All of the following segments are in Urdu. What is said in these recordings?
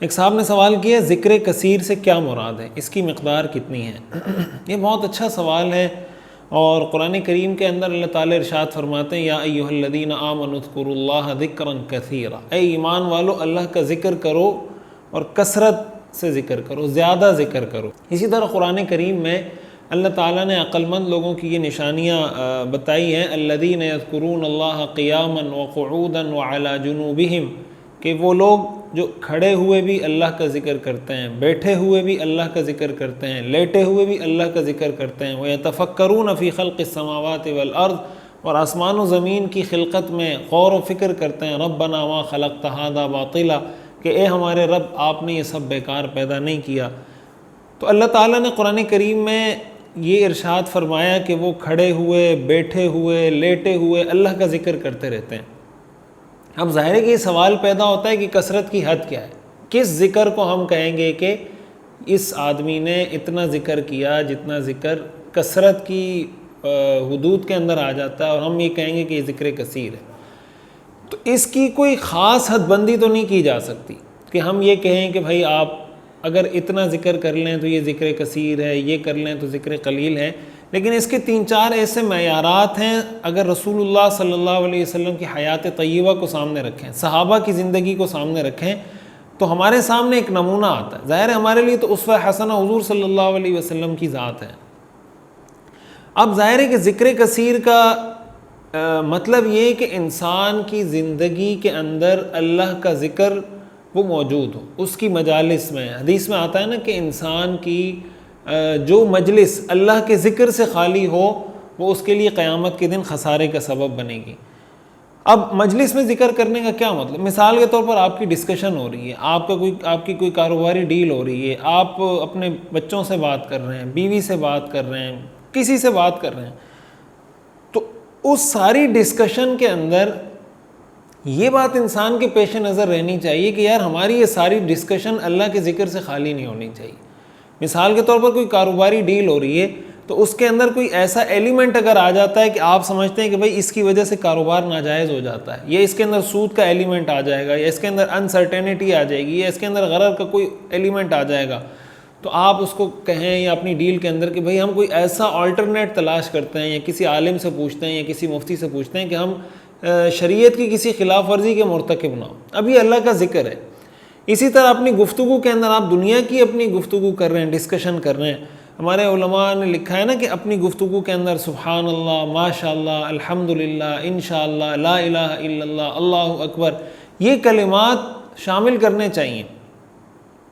ایک صاحب نے سوال کیا ذکر کثیر سے کیا مراد ہے، اس کی مقدار کتنی ہے؟ یہ بہت اچھا سوال ہے، اور قرآن کریم کے اندر اللہ تعالیٰ ارشاد فرماتے ہیں یا ایھا الذین آمنوا اذکروا اللہ ذکرا کثیرا، اے ایمان والو اللہ کا ذکر کرو اور کثرت سے ذکر کرو، زیادہ ذکر کرو۔ اسی طرح قرآن کریم میں اللہ تعالیٰ نے عقل مند لوگوں کی یہ نشانیاں بتائی ہیں، الذین یذکرون اللہ قیاما وقعودا وعلی جنوبہم، کہ وہ لوگ جو کھڑے ہوئے بھی اللہ کا ذکر کرتے ہیں، بیٹھے ہوئے بھی اللہ کا ذکر کرتے ہیں، لیٹے ہوئے بھی اللہ کا ذکر کرتے ہیں، وَيَتَفَكَّرُونَ فِي خَلْقِ السَّمَاوَاتِ وَالْأَرْضِ، اور آسمان و زمین کی خلقت میں غور و فکر کرتے ہیں، رَبَّنَا مَا خَلَقْتَ هَذَا بَاطِلًا، کہ اے ہمارے رب آپ نے یہ سب بیکار پیدا نہیں کیا۔ تو اللہ تعالیٰ نے قرآن کریم میں یہ ارشاد فرمایا کہ وہ کھڑے ہوئے، بیٹھے ہوئے، لیٹے ہوئے اللہ کا ذکر کرتے رہتے ہیں۔ اب ظاہر ہے کہ یہ سوال پیدا ہوتا ہے کہ کثرت کی حد کیا ہے، کس ذکر کو ہم کہیں گے کہ اس آدمی نے اتنا ذکر کیا جتنا ذکر کثرت کی حدود کے اندر آ جاتا ہے، اور ہم یہ کہیں گے کہ یہ ذکر کثیر ہے۔ تو اس کی کوئی خاص حد بندی تو نہیں کی جا سکتی کہ ہم یہ کہیں کہ بھائی آپ اگر اتنا ذکر کر لیں تو یہ ذکر کثیر ہے، یہ کر لیں تو ذکر قلیل ہے، لیکن اس کے 3-4 ایسے معیارات ہیں۔ اگر رسول اللہ صلی اللہ علیہ وسلم کی حیات طیبہ کو سامنے رکھیں، صحابہ کی زندگی کو سامنے رکھیں، تو ہمارے سامنے ایک نمونہ آتا ہے۔ ظاہر ہے ہمارے لیے تو اسوہ حسنہ حضور صلی اللہ علیہ وسلم کی ذات ہے۔ اب ظاہر ہے کہ ذکر کثیر کا مطلب یہ کہ انسان کی زندگی کے اندر اللہ کا ذکر وہ موجود ہو، اس کی مجالس میں۔ حدیث میں آتا ہے نا کہ انسان کی جو مجلس اللہ کے ذکر سے خالی ہو وہ اس کے لیے قیامت کے دن خسارے کا سبب بنے گی۔ اب مجلس میں ذکر کرنے کا کیا مطلب؟ مثال کے طور پر آپ کی ڈسکشن ہو رہی ہے، آپ کی کوئی کاروباری ڈیل ہو رہی ہے، آپ اپنے بچوں سے بات کر رہے ہیں، بیوی سے بات کر رہے ہیں، کسی سے بات کر رہے ہیں، تو اس ساری ڈسکشن کے اندر یہ بات انسان کے پیش نظر رہنی چاہیے کہ یار ہماری یہ ساری ڈسکشن اللہ کے ذکر سے خالی نہیں ہونی چاہیے۔ مثال کے طور پر کوئی کاروباری ڈیل ہو رہی ہے تو اس کے اندر کوئی ایسا ایلیمنٹ اگر آ جاتا ہے کہ آپ سمجھتے ہیں کہ بھائی اس کی وجہ سے کاروبار ناجائز ہو جاتا ہے، یا اس کے اندر سود کا ایلیمنٹ آ جائے گا، یا اس کے اندر انسرٹینٹی آ جائے گی، یا اس کے اندر غرر کا کوئی ایلیمنٹ آ جائے گا، تو آپ اس کو کہیں یا اپنی ڈیل کے اندر کہ بھائی ہم کوئی ایسا آلٹرنیٹ تلاش کرتے ہیں، یا کسی عالم سے پوچھتے ہیں، یا کسی مفتی سے پوچھتے ہیں کہ ہم شریعت کی کسی خلاف ورزی کے مرتکب نہ ہو۔ اب یہ اللہ کا ذکر ہے۔ اسی طرح اپنی گفتگو کے اندر آپ دنیا کی اپنی گفتگو کر رہے ہیں، ڈسکشن کر رہے ہیں، ہمارے علماء نے لکھا ہے نا کہ اپنی گفتگو کے اندر سبحان اللہ، ماشاء اللہ، الحمدللہ، انشاءاللہ، لا الہ الا اللہ، اللہ اکبر، یہ کلمات شامل کرنے چاہیے۔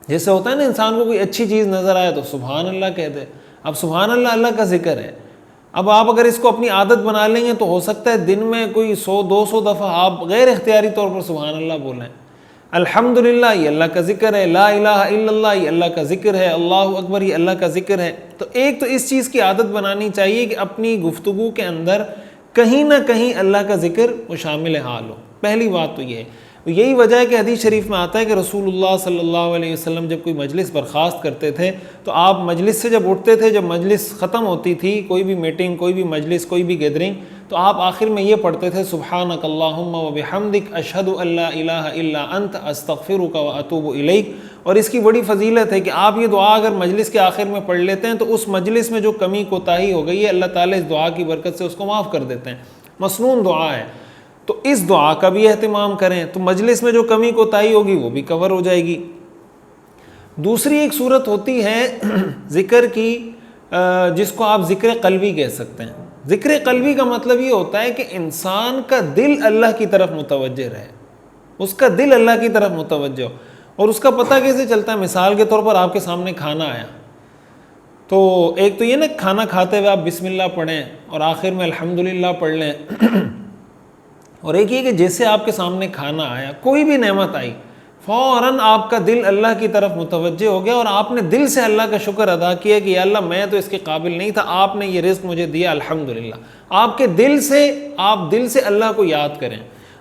جیسے ہوتا ہے نا انسان کو کوئی اچھی چیز نظر آئے تو سبحان اللہ کہتے ہیں۔ اب سبحان اللہ اللہ کا ذکر ہے۔ اب آپ اگر اس کو اپنی عادت بنا لیں گے تو ہو سکتا ہے دن میں کوئی 100-200 دفعہ آپ غیر اختیاری طور پر سبحان اللہ بولیں۔ الحمدللہ یہ اللہ کا ذکر ہے، لا الہ الا اللہ یہ اللہ کا ذکر ہے، اللہ اکبر یہ اللہ کا ذکر ہے۔ تو ایک تو اس چیز کی عادت بنانی چاہیے کہ اپنی گفتگو کے اندر کہیں نہ کہیں اللہ کا ذکر وہ شامل حال ہو۔ پہلی بات تو یہ ہے۔ یہی وجہ ہے کہ حدیث شریف میں آتا ہے کہ رسول اللہ صلی اللہ علیہ وسلم جب کوئی مجلس برخاست کرتے تھے تو آپ مجلس سے جب اٹھتے تھے، جب مجلس ختم ہوتی تھی، کوئی بھی میٹنگ، کوئی بھی مجلس، کوئی بھی گیدرنگ، تو آپ آخر میں یہ پڑھتے تھے سبحانک اللہم وبحمدک اشہد ان لا الہ الا انت استغفرک واتوب الیک۔ اور اس کی بڑی فضیلت ہے کہ آپ یہ دعا اگر مجلس کے آخر میں پڑھ لیتے ہیں تو اس مجلس میں جو کمی کوتاہی ہو گئی ہے اللہ تعالیٰ اس دعا کی برکت سے اس کو معاف کر دیتے ہیں۔ مسنون دعا ہے، تو اس دعا کا بھی اہتمام کریں تو مجلس میں جو کمی کوتاہی ہوگی وہ بھی کور ہو جائے گی۔ دوسری ایک صورت ہوتی ہے ذکر کی، جس کو آپ ذکر قلبی کہہ سکتے ہیں۔ ذکر قلبی کا مطلب یہ ہوتا ہے کہ انسان کا دل اللہ کی طرف متوجہ رہے، اس کا دل اللہ کی طرف متوجہ ہو۔ اور اس کا پتہ کیسے چلتا ہے؟ مثال کے طور پر آپ کے سامنے کھانا آیا تو ایک تو یہ نا کھانا کھاتے ہوئے آپ بسم اللہ پڑھیں اور آخر میں الحمدللہ پڑھ لیں، اور ایک یہ کہ جیسے آپ کے سامنے کھانا آیا، کوئی بھی نعمت آئی، فوراً آپ کا دل اللہ کی طرف متوجہ ہو گیا اور آپ نے دل سے اللہ کا شکر ادا کیا کہ یا اللہ میں تو اس کے قابل نہیں تھا، آپ نے یہ رزق مجھے دیا، الحمدللہ۔ آپ کے دل سے، آپ دل سے اللہ کو یاد کریں۔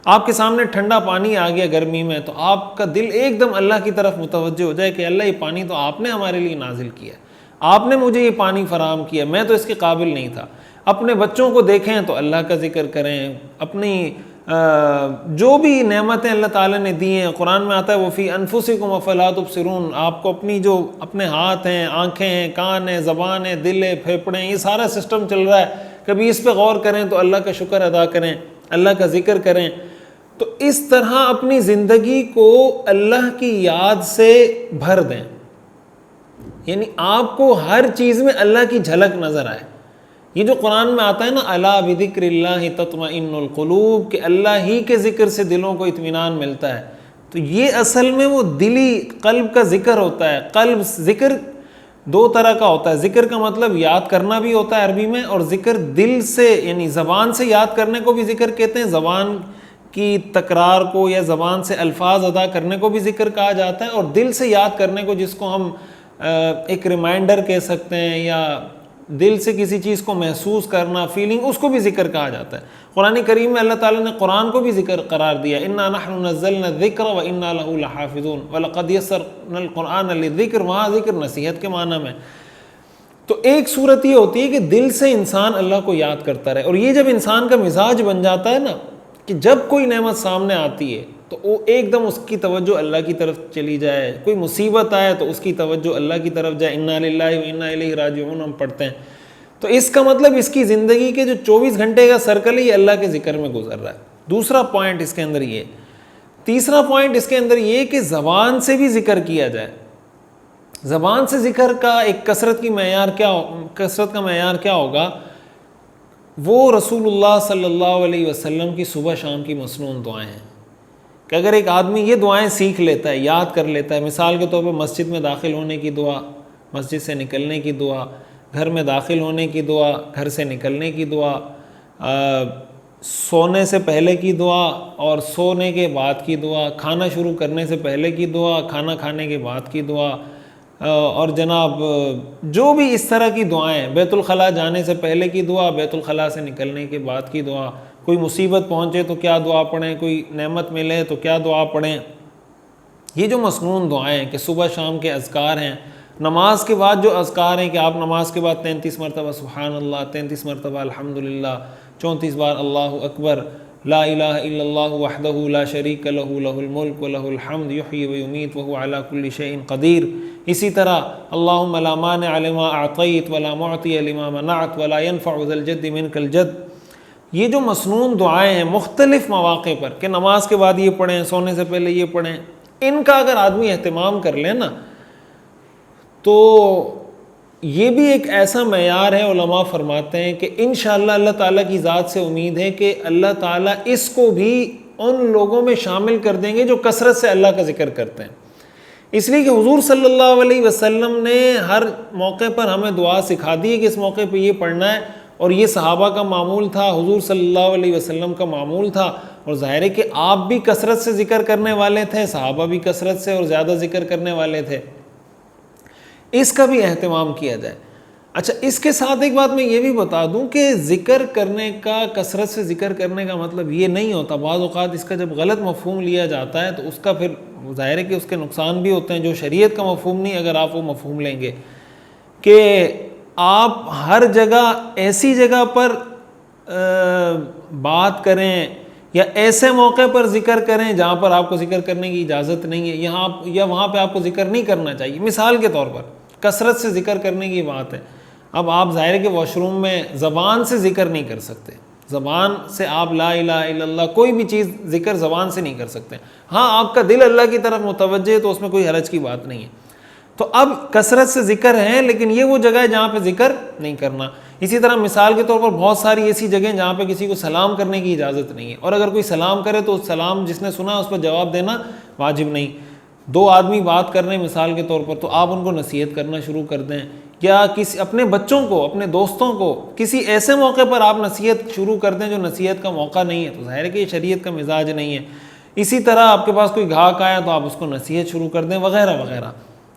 آپ کے سامنے ٹھنڈا پانی آ گیا گرمی میں تو آپ کا دل ایک دم اللہ کی طرف متوجہ ہو جائے کہ اللہ یہ پانی تو آپ نے ہمارے لیے نازل کیا، آپ نے مجھے یہ پانی فراہم کیا، میں تو اس کے قابل نہیں تھا۔ اپنے بچوں کو دیکھیں تو اللہ کا ذکر کریں، اپنی جو بھی نعمتیں اللہ تعالیٰ نے دی ہیں، قرآن میں آتا ہے وہ فی انفسکم افلا تبصرون، آپ کو اپنی جو اپنے ہاتھ ہیں، آنکھیں ہیں، کان ہیں، زبان ہے، دل ہے، پھیپھڑے ہیں، یہ سارا سسٹم چل رہا ہے، کبھی اس پہ غور کریں تو اللہ کا شکر ادا کریں، اللہ کا ذکر کریں. تو اس طرح اپنی زندگی کو اللہ کی یاد سے بھر دیں، یعنی آپ کو ہر چیز میں اللہ کی جھلک نظر آئے. یہ جو قرآن میں آتا ہے نا الا بذکر اللہ تطمئن القلوب، کہ اللہ ہی کے ذکر سے دلوں کو اطمینان ملتا ہے، تو یہ اصل میں وہ دلی قلب کا ذکر ہوتا ہے. قلب ذکر دو طرح کا ہوتا ہے، ذکر کا مطلب یاد کرنا بھی ہوتا ہے عربی میں، اور ذکر دل سے یعنی زبان سے یاد کرنے کو بھی ذکر کہتے ہیں، زبان کی تکرار کو یا زبان سے الفاظ ادا کرنے کو بھی ذکر کہا جاتا ہے، اور دل سے یاد کرنے کو جس کو ہم ایک ریمائنڈر کہہ سکتے ہیں، یا دل سے کسی چیز کو محسوس کرنا، فیلنگ، اس کو بھی ذکر کہا جاتا ہے. قرآن کریم میں اللہ تعالیٰ نے قرآن کو بھی ذکر قرار دیا، انا نحن نزلنا الذکر وانا له لحافظون ولقد یسرنا القرآن للذکر، وہاں ذکر نصیحت کے معنی میں. تو ایک صورت یہ ہوتی ہے کہ دل سے انسان اللہ کو یاد کرتا رہے، اور یہ جب انسان کا مزاج بن جاتا ہے نا کہ جب کوئی نعمت سامنے آتی ہے تو وہ ایک دم اس کی توجہ اللہ کی طرف چلی جائے، کوئی مصیبت آئے تو اس کی توجہ اللہ کی طرف جائے، انا للہ و انا الیہ راجعون ہم پڑھتے ہیں. تو اس کا مطلب اس کی زندگی کے جو 24 گھنٹے کا سرکل ہے یہ اللہ کے ذکر میں گزر رہا ہے. دوسرا پوائنٹ اس کے اندر یہ، تیسرا پوائنٹ اس کے اندر یہ کہ زبان سے بھی ذکر کیا جائے. زبان سے ذکر کا ایک کثرت کا معیار کیا ہوگا؟ وہ رسول اللہ صلی اللہ علیہ وسلم کی صبح شام کی مسنون دعائیں ہیں، کہ اگر ایک آدمی یہ دعائیں سیکھ لیتا ہے، یاد کر لیتا ہے، مثال کے طور پہ مسجد میں داخل ہونے کی دعا، مسجد سے نکلنے کی دعا، گھر میں داخل ہونے کی دعا، گھر سے نکلنے کی دعا، سونے سے پہلے کی دعا اور سونے کے بعد کی دعا، کھانا شروع کرنے سے پہلے کی دعا، کھانا کھانے کے بعد کی دعا، اور جناب جو بھی اس طرح کی دعائیں، بیت الخلاء جانے سے پہلے کی دعا، بیت الخلاء سے نکلنے کے بعد کی دعا، کوئی مصیبت پہنچے تو کیا دعا پڑھیں، کوئی نعمت ملے تو کیا دعا پڑھیں. یہ جو مسنون دعائیں ہیں کہ صبح شام کے اذکار ہیں، نماز کے بعد جو اذکار ہیں کہ آپ نماز کے بعد 33 مرتبہ سبحان اللہ، 33 مرتبہ الحمدللہ، 34 بار اللہ اکبر، لا الہ الا اللہ وحدہ لا شریک لہ لہ الملک ولہ الحمد یحیی ویمیت وہو علی کل شیء قدیر. اسی طرح اللہم لا مانع لما اعطیت ولا معطی لما منعت ولا ينفع ذا الجد منک الجد. یہ جو مسنون دعائیں ہیں مختلف مواقع پر کہ نماز کے بعد یہ پڑھیں، سونے سے پہلے یہ پڑھیں، ان کا اگر آدمی اہتمام کر لے نا تو یہ بھی ایک ایسا معیار ہے. علماء فرماتے ہیں کہ انشاءاللہ اللہ تعالیٰ کی ذات سے امید ہے کہ اللہ تعالیٰ اس کو بھی ان لوگوں میں شامل کر دیں گے جو کثرت سے اللہ کا ذکر کرتے ہیں. اس لیے کہ حضور صلی اللہ علیہ وسلم نے ہر موقع پر ہمیں دعا سکھا دی ہے کہ اس موقع پہ یہ پڑھنا ہے، اور یہ صحابہ کا معمول تھا، حضور صلی اللہ علیہ وسلم کا معمول تھا، اور ظاہر ہے کہ آپ بھی کثرت سے ذکر کرنے والے تھے، صحابہ بھی کثرت سے اور زیادہ ذکر کرنے والے تھے. اس کا بھی اہتمام کیا جائے. اچھا، اس کے ساتھ ایک بات میں یہ بھی بتا دوں کہ ذکر کرنے کا، کثرت سے ذکر کرنے کا مطلب یہ نہیں ہوتا، بعض اوقات اس کا جب غلط مفہوم لیا جاتا ہے تو اس کا پھر ظاہر ہے کہ اس کے نقصان بھی ہوتے ہیں، جو شریعت کا مفہوم نہیں اگر آپ وہ مفہوم لیں گے کہ آپ ہر جگہ ایسی جگہ پر بات کریں یا ایسے موقع پر ذکر کریں جہاں پر آپ کو ذکر کرنے کی اجازت نہیں ہے، یہاں یا وہاں پہ آپ کو ذکر نہیں کرنا چاہیے. مثال کے طور پر کثرت سے ذکر کرنے کی بات ہے، اب آپ ظاہر ہے کہ واش روم میں زبان سے ذکر نہیں کر سکتے، زبان سے آپ لا الہ الا اللہ کوئی بھی چیز ذکر زبان سے نہیں کر سکتے. ہاں آپ کا دل اللہ کی طرف متوجہ ہے تو اس میں کوئی حرج کی بات نہیں ہے. تو اب کثرت سے ذکر ہے لیکن یہ وہ جگہ ہے جہاں پہ ذکر نہیں کرنا. اسی طرح مثال کے طور پر بہت ساری ایسی جگہیں جہاں پہ کسی کو سلام کرنے کی اجازت نہیں ہے، اور اگر کوئی سلام کرے تو سلام جس نے سنا اس پر جواب دینا واجب نہیں. دو آدمی بات کر رہے ہیں مثال کے طور پر تو آپ ان کو نصیحت کرنا شروع کر دیں، یا کسی اپنے بچوں کو، اپنے دوستوں کو کسی ایسے موقع پر آپ نصیحت شروع کر دیں جو نصیحت کا موقع نہیں ہے، تو ظاہر ہے کہ یہ شریعت کا مزاج نہیں ہے. اسی طرح آپ کے پاس کوئی گاہک آیا تو آپ اس کو نصیحت شروع کر دیں وغیرہ وغیرہ.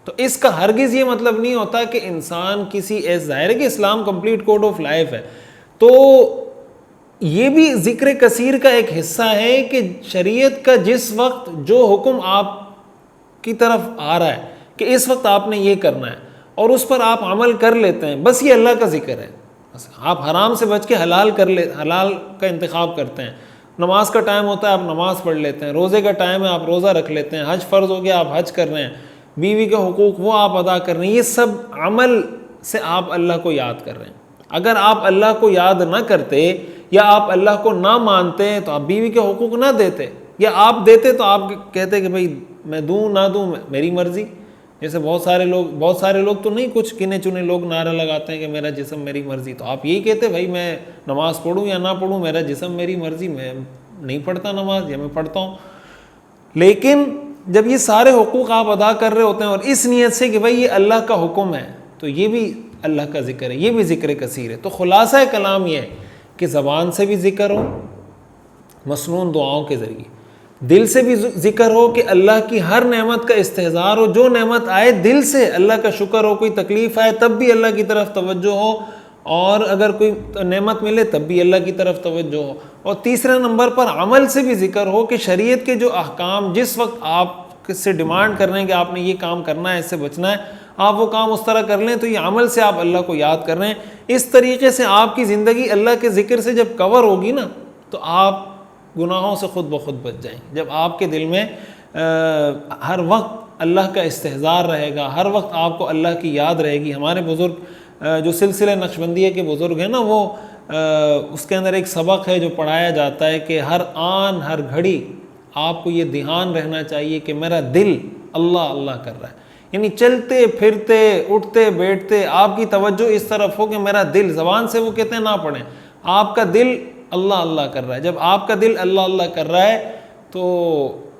تو اس کا ہرگز یہ مطلب نہیں ہوتا کہ انسان کسی ایسے، ظاہر ہے کہ اسلام کمپلیٹ کوڈ آف لائف ہے، تو یہ بھی ذکر کثیر کا ایک حصہ ہے کہ شریعت کا جس وقت جو حکم آپ کی طرف آ رہا ہے کہ اس وقت آپ نے یہ کرنا ہے اور اس پر آپ عمل کر لیتے ہیں، بس یہ اللہ کا ذکر ہے. بس آپ حرام سے بچ کے حلال حلال کا انتخاب کرتے ہیں نماز کا ٹائم ہوتا ہے آپ نماز پڑھ لیتے ہیں، روزے کا ٹائم ہے آپ روزہ رکھ لیتے ہیں، حج فرض ہو گیا آپ حج کر رہے ہیں، بیوی کے حقوق وہ آپ ادا کر رہے ہیں، یہ سب عمل سے آپ اللہ کو یاد کر رہے ہیں۔ اگر آپ اللہ کو یاد نہ کرتے یا آپ اللہ کو نہ مانتے تو آپ بیوی کے حقوق نہ دیتے، یا آپ دیتے تو آپ کہتے کہ بھئی میں دوں نہ دوں میری مرضی۔ جیسے بہت سارے لوگ تو نہیں، کچھ گنے چنے لوگ نعرہ لگاتے ہیں کہ میرا جسم میری مرضی، تو آپ یہی کہتے بھائی میں نماز پڑھوں یا نہ پڑھوں میرا جسم میری مرضی، میں نہیں پڑھتا نماز یا میں پڑھتا ہوں۔ لیکن جب یہ سارے حقوق آپ ادا کر رہے ہوتے ہیں اور اس نیت سے کہ بھائی یہ اللہ کا حکم ہے، تو یہ بھی اللہ کا ذکر ہے، یہ بھی ذکر کثیر ہے۔ تو خلاصہ کلام یہ ہے کہ زبان سے بھی ذکر ہو مسنون دعاؤں کے ذریعے، دل سے بھی ذکر ہو کہ اللہ کی ہر نعمت کا استحضار ہو، جو نعمت آئے دل سے اللہ کا شکر ہو، کوئی تکلیف آئے تب بھی اللہ کی طرف توجہ ہو، اور اگر کوئی نعمت ملے تب بھی اللہ کی طرف توجہ ہو۔ اور تیسرے نمبر پر عمل سے بھی ذکر ہو کہ شریعت کے جو احکام جس وقت آپ سے ڈیمانڈ کر رہے ہیں کہ آپ نے یہ کام کرنا ہے، اس سے بچنا ہے، آپ وہ کام اس طرح کر لیں، تو یہ عمل سے آپ اللہ کو یاد کر رہے ہیں۔ اس طریقے سے آپ کی زندگی اللہ کے ذکر سے جب کور ہوگی نا، تو آپ گناہوں سے خود بخود بچ جائیں گے۔ جب آپ کے دل میں ہر وقت اللہ کا استحضار رہے گا، ہر وقت آپ کو اللہ کی یاد رہے گی۔ ہمارے بزرگ جو سلسلہ نقشبندیہ کے بزرگ ہیں نا، وہ اس کے اندر ایک سبق ہے جو پڑھایا جاتا ہے کہ ہر آن ہر گھڑی آپ کو یہ دھیان رہنا چاہیے کہ میرا دل اللہ اللہ کر رہا ہے، یعنی چلتے پھرتے اٹھتے بیٹھتے آپ کی توجہ اس طرف ہو کہ میرا دل، زبان سے وہ کہتے ہیں نہ پڑھیں، آپ کا دل اللہ اللہ کر رہا ہے۔ جب آپ کا دل اللہ اللہ کر رہا ہے تو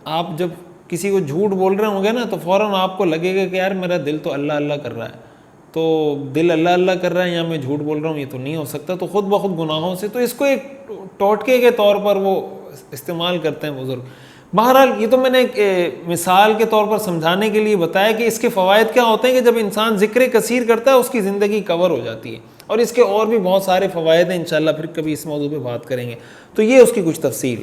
آپ جب کسی کو جھوٹ بول رہے ہوں گے نا، تو فوراً آپ کو لگے گا کہ یار میرا دل تو اللہ اللہ کر رہا ہے، تو دل اللہ اللہ کر رہا ہے یا میں جھوٹ بول رہا ہوں، یہ تو نہیں ہو سکتا، تو خود بخود گناہوں سے، تو اس کو ایک ٹوٹکے کے طور پر وہ استعمال کرتے ہیں بزرگ۔ بہرحال یہ تو میں نے ایک مثال کے طور پر سمجھانے کے لیے بتایا کہ اس کے فوائد کیا ہوتے ہیں کہ جب انسان ذکر کثیر کرتا ہے اس کی زندگی کور ہو جاتی ہے، اور اس کے اور بھی بہت سارے فوائد ہیں، انشاءاللہ پھر کبھی اس موضوع پہ بات کریں گے۔ تو یہ اس کی کچھ تفصیل ہے۔